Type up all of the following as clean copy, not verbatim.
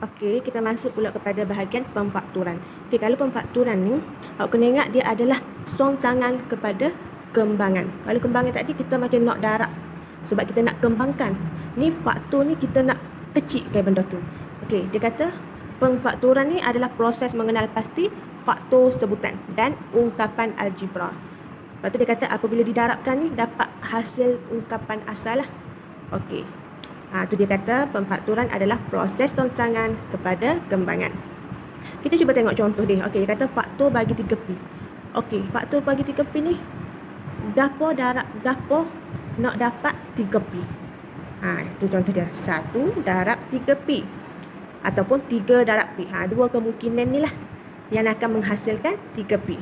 Okey, kita masuk pula kepada bahagian pemfakturan. Okey, kalau pemfakturan ni, awak kena ingat dia adalah soncangan kepada kembangan. Kalau kembangan tadi kita macam nak darab. Sebab kita nak kembangkan. Ni faktor ni kita nak kecilkan benda tu. Okey, dia kata pemfakturan ni adalah proses mengenal pasti faktor sebutan dan ungkapan algebra. Lepas tu dia kata apabila didarabkan ni dapat hasil ungkapan asal lah. Okey. Tu dia kata pemfakturan adalah proses soncangan kepada kembangan. Kita cuba tengok contoh dia. Okey, dia kata faktor bagi 3pi. Okey, faktor bagi 3pi ni gapo darab gapo nak dapat 3pi. Itu contoh dia. 1 darab 3pi ataupun 3 darab pi. Dua kemungkinan ni lah yang akan menghasilkan 3pi.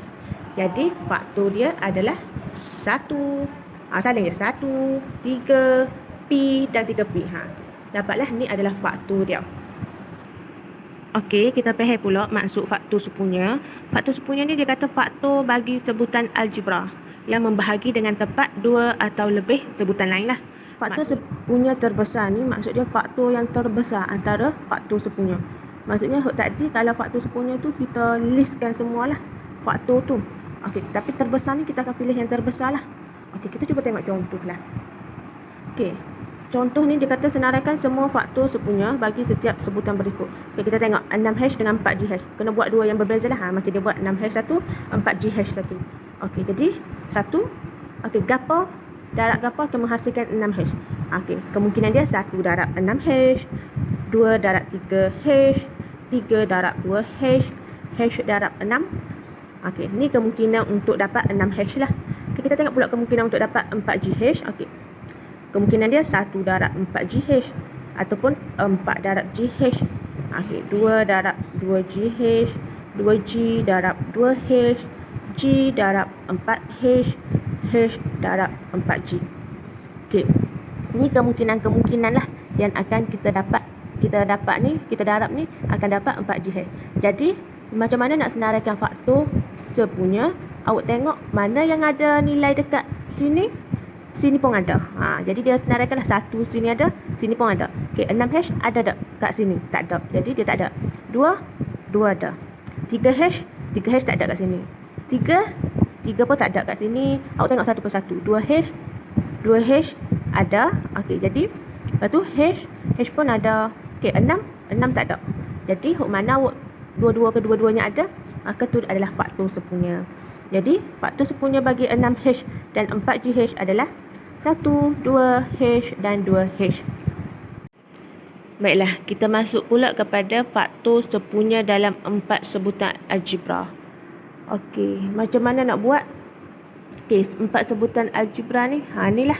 Jadi faktor dia adalah 1. Saling je. 1, 3, pi dan 3pi. Dapatlah ni adalah faktor dia. Okey, kita faham pula maksud faktor sepunya. Faktor sepunya ni dia kata faktor bagi sebutan algebra yang membahagi dengan tepat dua atau lebih sebutan lain lah. Faktor sepunya terbesar ni maksud dia faktor yang terbesar antara faktor sepunya. Maksudnya tadi kalau faktor sepunya tu kita listkan semualah faktor tu. Okey, tapi terbesar ni kita akan pilih yang terbesar lah. Okey, kita cuba tengok contoh lah. Okey, contoh ni dia kata senaraikan semua faktor sepunya bagi setiap sebutan berikut. Okey, kita tengok 6H dengan 4GH. Kena buat dua yang berbeza lah. Macam dia buat 6H satu, 4GH satu. Okey, jadi 1. Okey, gapo darab gapo akan menghasilkan 6H. Okey, kemungkinan dia 1 darab 6H, 2 darab 3H, 3 darab 2H, H darab 6. Okey, ni kemungkinan untuk dapat 6H lah. Okay, kita tengok pula kemungkinan untuk dapat 4GH. Okey, kemungkinan dia 1 darab 4GH ataupun 4 darab GH. Okey, 2 darab 2GH, 2G darab 2H, G darab 4H, H darab 4G. Okey, ini kemungkinan-kemungkinan lah yang akan kita dapat ni, kita darab ni akan dapat 4GH. Jadi, macam mana nak senaraikan faktor sepunya? Awak tengok mana yang ada nilai dekat sini, sini pun ada. Jadi dia senaraikanlah 1 sini ada, sini pun ada. Okey, 6H ada tak kat sini? Tak ada. Jadi dia tak ada. 2 ada. 3H tak ada kat sini. 3 pun tak ada kat sini. Awak tengok satu persatu. 2H ada. Okey, jadi lepas tu H pun ada. Okey, 6 tak ada. Jadi mana awak kedua-duanya ada, maka tu adalah faktor sepunya. Jadi faktor sepunya bagi 6H dan 4GH adalah 1, 2H dan 2H. Baiklah, kita masuk pula kepada faktor sepunya dalam 4 sebutan algebra. Okey, macam mana nak buat? Okey, 4 sebutan algebra ni, inilah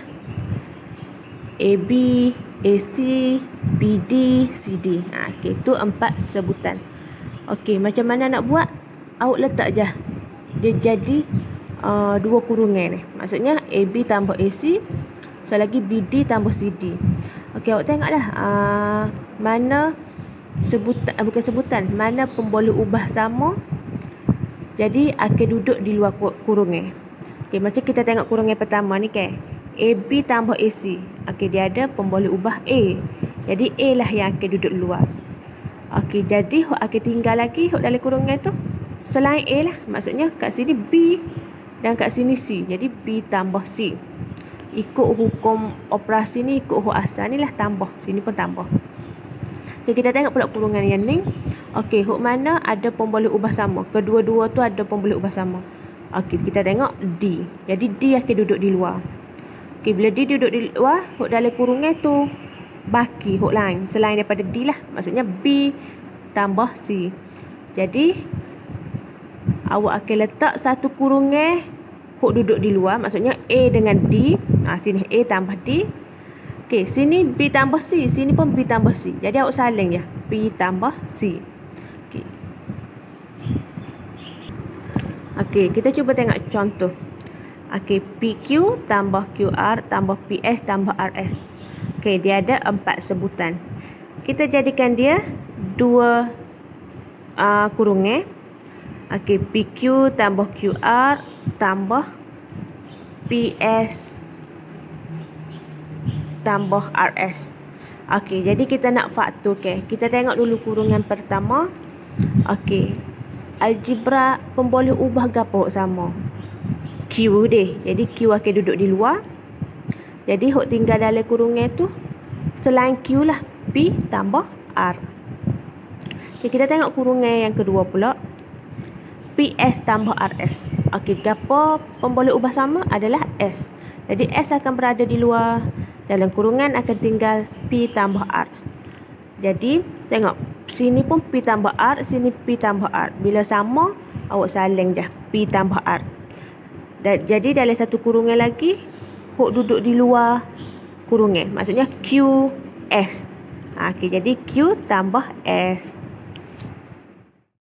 AB, AC, BD, CD. Okey, tu 4 sebutan. Okey, macam mana nak buat? Awak letak je. Dia jadi 2 kurungan ni. Maksudnya AB tambah AC, selagi BD tambah CD. Okey, awak tengoklah mana sebutan, mana pemboleh ubah sama. Jadi akan duduk di luar kurungan. Okey, macam kita tengok kurungan pertama ni kan. AB tambah AC. Okey, dia ada pemboleh ubah A. Jadi A lah yang akan duduk luar. Okey, jadi hok akan tinggal lagi hok dalam kurungan tu selain A lah. Maksudnya kat sini B dan kat sini C. Jadi B tambah C. Ikut hukum operasi ni, ikut hok asal ni lah tambah. Sini pun tambah. Okey, kita tengok pula kurungan yang ni. Okey, hok mana ada pemboleh ubah sama. Kedua-dua tu ada pemboleh ubah sama. Okey, kita tengok D. Jadi D akan duduk di luar. Okey, bila D duduk di luar, hok dalam kurungan tu baki hok lain selain daripada D lah. Maksudnya B tambah C. Jadi awak akan letak satu kurungan hok duduk di luar. Maksudnya A dengan D. Sini A tambah D. Okey, sini B tambah C. Sini pun B tambah C. Jadi awak saling je. B tambah C. Okey. Okey, kita cuba tengok contoh. Okey, PQ tambah QR tambah PS tambah RS. Okey, dia ada 4 sebutan. Kita jadikan dia 2 kurungan. Okey, PQ tambah QR tambah PS tambah RS. Okey, jadi kita nak faktor. Kita tengok dulu kurungan pertama. Okey. Algebra pemboleh ubah gapo sama? Q deh. Jadi Q akan duduk di luar. Jadi hok tinggal dalam kurungan tu selain Q lah, P tambah R. Okey, kita tengok kurungan yang kedua pula. PS tambah RS. Okey, gapo pemboleh ubah sama adalah S. Jadi S akan berada di luar. Dalam kurungan akan tinggal P tambah R. Jadi tengok, sini pun P tambah R, sini P tambah R. Bila sama, awak saling je P tambah R. Jadi dalam satu kurungan lagi, hok duduk di luar kurungan. Maksudnya QS. Okey, jadi Q tambah S.